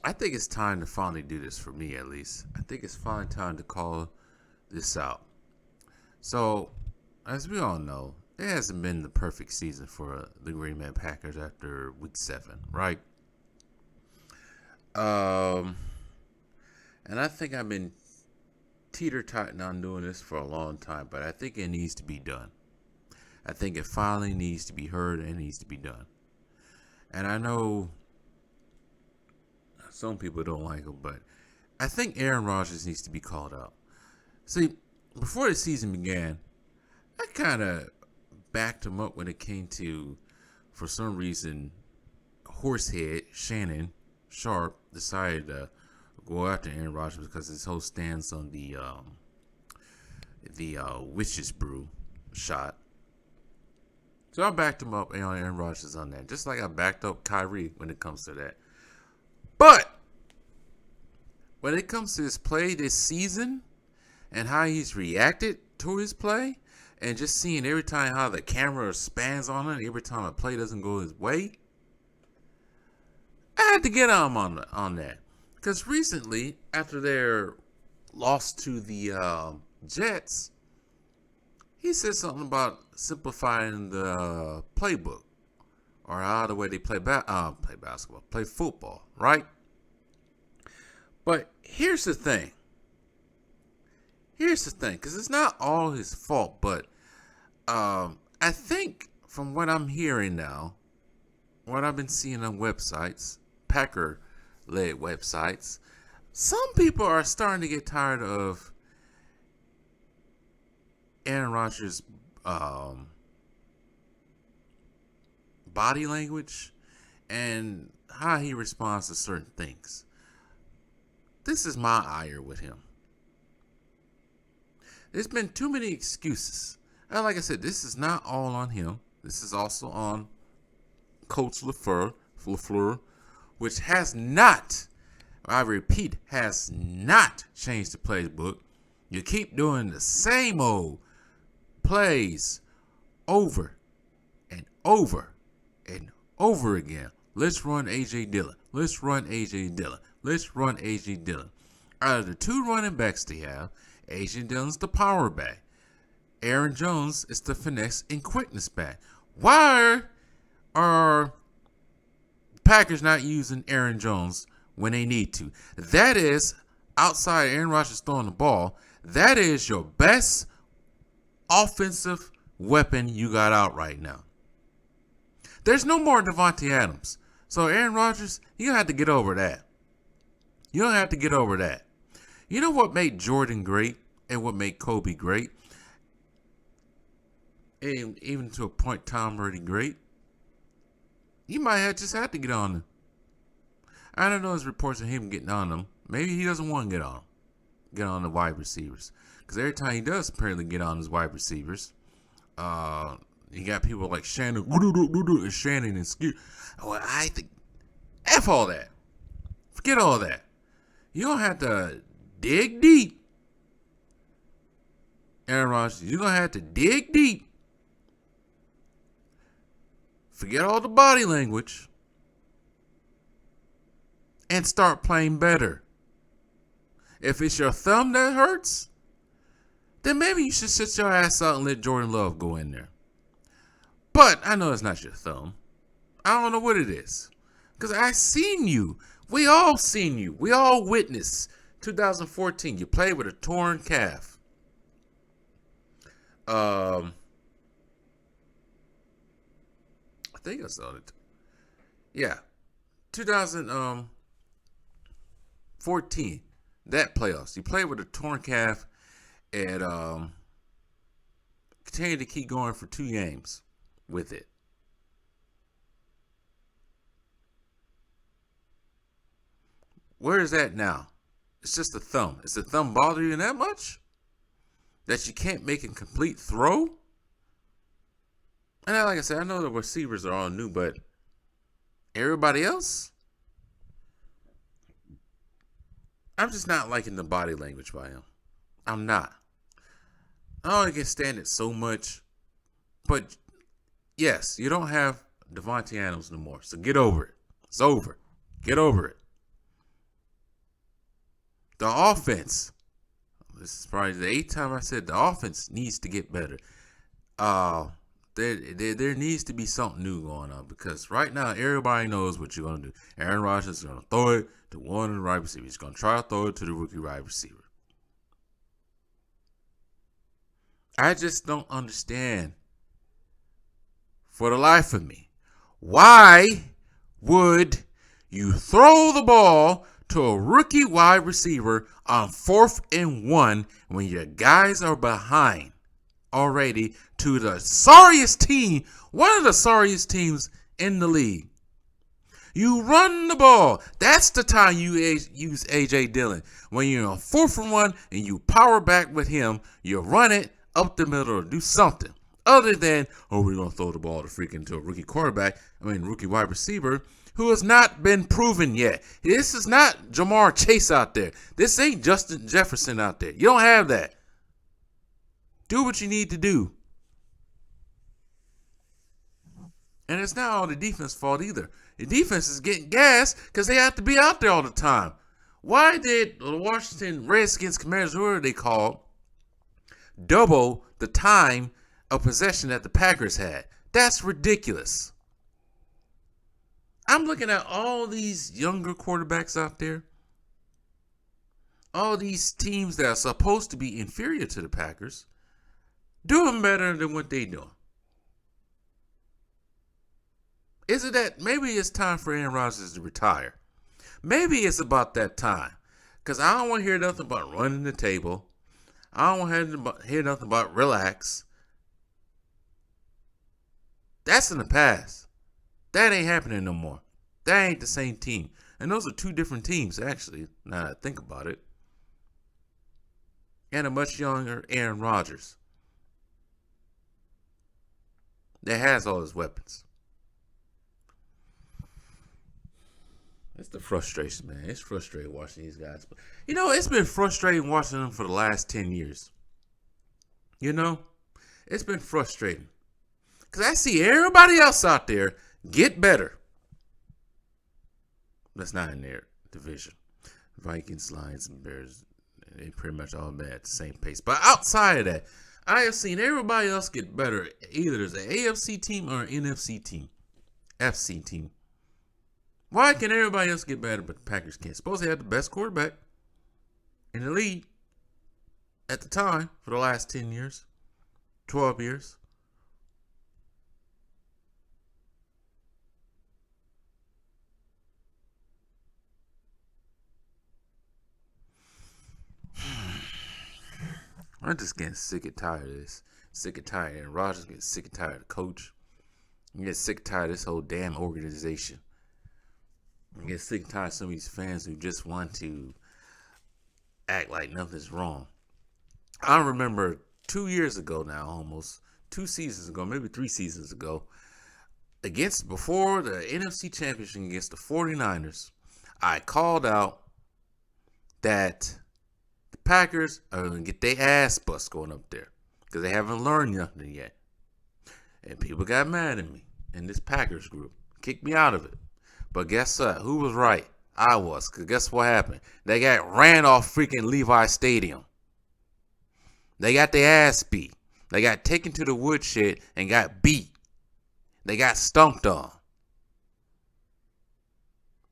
I think it's time to finally do this for me, at least. I think it's finally time to call this out. So, as we all know, it hasn't been the perfect season for the Green Bay Packers after Week 7, right? Um, and I think I've been teeter-totting on doing this for a long time, but I think it needs to be done. I think it finally needs to be heard and needs to be done. And I know some people don't like him, but I think Aaron Rodgers needs to be called out. See, before the season began, I kind of backed him up when it came to, for some reason, Horsehead Shannon Sharp decided to go after Aaron Rodgers because his whole stance on the witches brew shot. So I backed him up on Aaron Rodgers on that, just like I backed up Kyrie when it comes to that. But when it comes to his play this season and how he's reacted to his play, and just seeing every time how the camera spans on it, every time a play doesn't go his way, I had to get on that. Because recently, after their loss to the Jets, he said something about simplifying the playbook, or how the way they play basketball, play football, right? But here's the thing, because it's not all his fault, but I think from what I'm hearing now, what I've been seeing on websites, Packer-led websites, some people are starting to get tired of Aaron Rodgers' body language and how he responds to certain things. This is my ire with him. There's been too many excuses. And like I said, this is not all on him. This is also on Coach LaFleur, which has not, I repeat, has not changed the playbook. You keep doing the same old plays over and over and over again. Let's run A.J. Dillon. Let's run A.J. Dillon. Let's run A.J. Dillon. Out of the two running backs they have, A.J. Dillon's the power back. Aaron Jones is the finesse and quickness back. Why are Packers not using Aaron Jones when they need to? That is, outside Aaron Rodgers throwing the ball, that is your best offensive weapon you got out right now. There's no more Devontae Adams. So Aaron Rodgers, you don't have to get over that. You don't have to get over that. You know what made Jordan great and what made Kobe great? And even to a point, Tom Brady great. You might have just had to get on him. I don't know there's reports of him getting on them. Maybe he doesn't want to get on the wide receivers. Because every time he does apparently get on his wide receivers, you got people like Shannon and Skew. Well, I think, F all that. Forget all that. You don't have to dig deep. Aaron Rodgers, you're going to have to dig deep. Forget all the body language. And start playing better. If it's your thumb that hurts, then maybe you should sit your ass out and let Jordan Love go in there. But I know it's not your thumb. I don't know what it is. Because I seen you. We all seen you. We all witnessed 2014. You played with a torn calf. I think I saw it. Yeah. 2014. That playoffs. You played with a torn calf and continued to keep going for 2 games with it. Where is that now? It's just a thumb. Is the thumb bother you that much? That you can't make a complete throw? And like I said, I know the receivers are all new, but everybody else? I'm just not liking the body language by him. I'm not. I don't can stand it so much. But yes, you don't have Devontae Adams no more. So get over it. It's over. Get over it. The offense. This is probably the 8th time I said the offense needs to get better. There needs to be something new going on because right now everybody knows what you're gonna do. Aaron Rodgers is gonna throw it to one of the wide receivers. He's gonna try to throw it to the rookie wide receiver. I just don't understand for the life of me. Why would you throw the ball to a rookie wide receiver on 4th and 1 when your guys are behind already to the sorriest team, one of the sorriest teams in the league? You run the ball. That's the time you use A.J. Dillon. When you're on 4th and 1 and you power back with him, you run it up the middle or do something. Other than, we're going to throw the ball to a rookie rookie wide receiver who has not been proven yet. This is not Jamar Chase out there. This ain't Justin Jefferson out there. You don't have that. Do what you need to do. And it's not all the defense fault either. The defense is getting gas because they have to be out there all the time. Why did the Washington Redskins, Commanders, who are they called, double the time of possession that the Packers had? That's ridiculous. I'm looking at all these younger quarterbacks out there. All these teams that are supposed to be inferior to the Packers doing better than what they doing. Is it that maybe it's time for Aaron Rodgers to retire? Maybe it's about that time. Because I don't want to hear nothing about running the table. I don't want to hear nothing about relax. That's in the past. That ain't happening no more. That ain't the same team. And those are two different teams, actually, now that I think about it. And a much younger Aaron Rodgers that has all his weapons. It's the frustration, man. It's frustrating watching these guys. But, it's been frustrating watching them for the last 10 years. It's been frustrating. Because I see everybody else out there get better. That's not in their division. Vikings, Lions, and Bears, they pretty much all been at the same pace. But outside of that, I have seen everybody else get better. Either as an AFC team or an NFC team. FC team. Why can everybody else get better but the Packers can't? Suppose they had the best quarterback in the league at the time for the last 10 years, 12 years. I'm just getting sick and tired of this. Sick and tired. And Rodgers getting sick and tired of the coach. I'm getting sick and tired of this whole damn organization. I get sick and tired of some of these fans who just want to act like nothing's wrong. I remember 2 years ago now, almost 2 seasons ago, maybe 3 seasons ago, before the NFC Championship against the 49ers, I called out that the Packers are going to get their ass bust going up there because they haven't learned nothing yet. And people got mad at me in this Packers group, kicked me out of it. But guess what? Who was right? I was. Because guess what happened? They got ran off freaking Levi Stadium. They got their ass beat. They got taken to the woodshed and got beat. They got stumped on.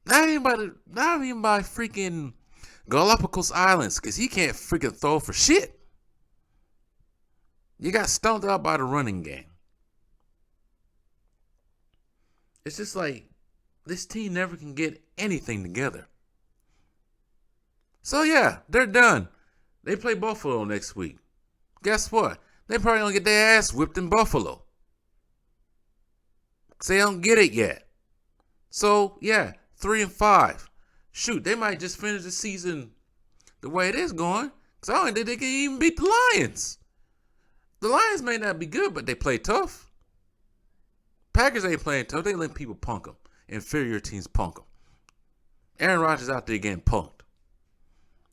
Not even by freaking Galapagos Islands. Because he can't freaking throw for shit. You got stumped out by the running game. It's just like, this team never can get anything together. So, yeah, they're done. They play Buffalo next week. Guess what? They probably going to get their ass whipped in Buffalo. Because they don't get it yet. So, yeah, 3-5. Shoot, they might just finish the season the way it is going. Because I don't think they can even beat the Lions. The Lions may not be good, but they play tough. Packers ain't playing tough. They let people punk them. Inferior teams punk them. Aaron Rodgers out there getting punked.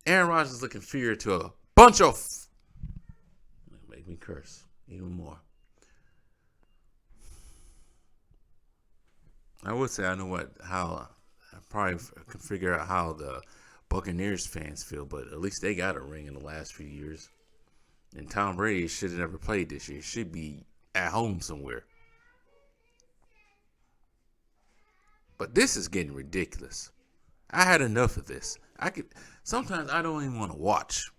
Aaron Rodgers is looking inferior to a bunch of... Make me curse even more. I would say I probably can figure out how the Buccaneers fans feel, but at least they got a ring in the last few years. And Tom Brady should have never played this year. Should be at home somewhere. But this is getting ridiculous. I had enough of this. Sometimes I don't even want to watch.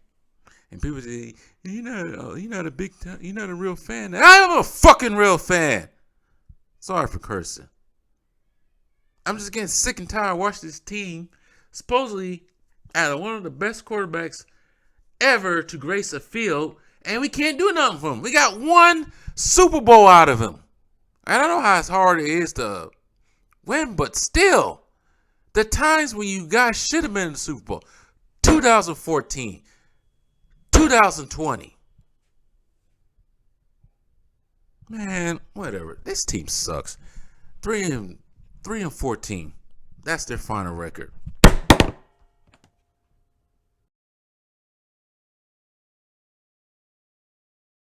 And people say, you're not a big time, you're not a real fan. I am a fucking real fan. Sorry for cursing. I'm just getting sick and tired of watching this team supposedly out of one of the best quarterbacks ever to grace a field, and we can't do nothing for him. We got one Super Bowl out of him. And I know how hard it is to win, but still, the times when you guys should have been in the Super Bowl, 2014, 2020. Man, whatever. This team sucks. 3-14. That's their final record.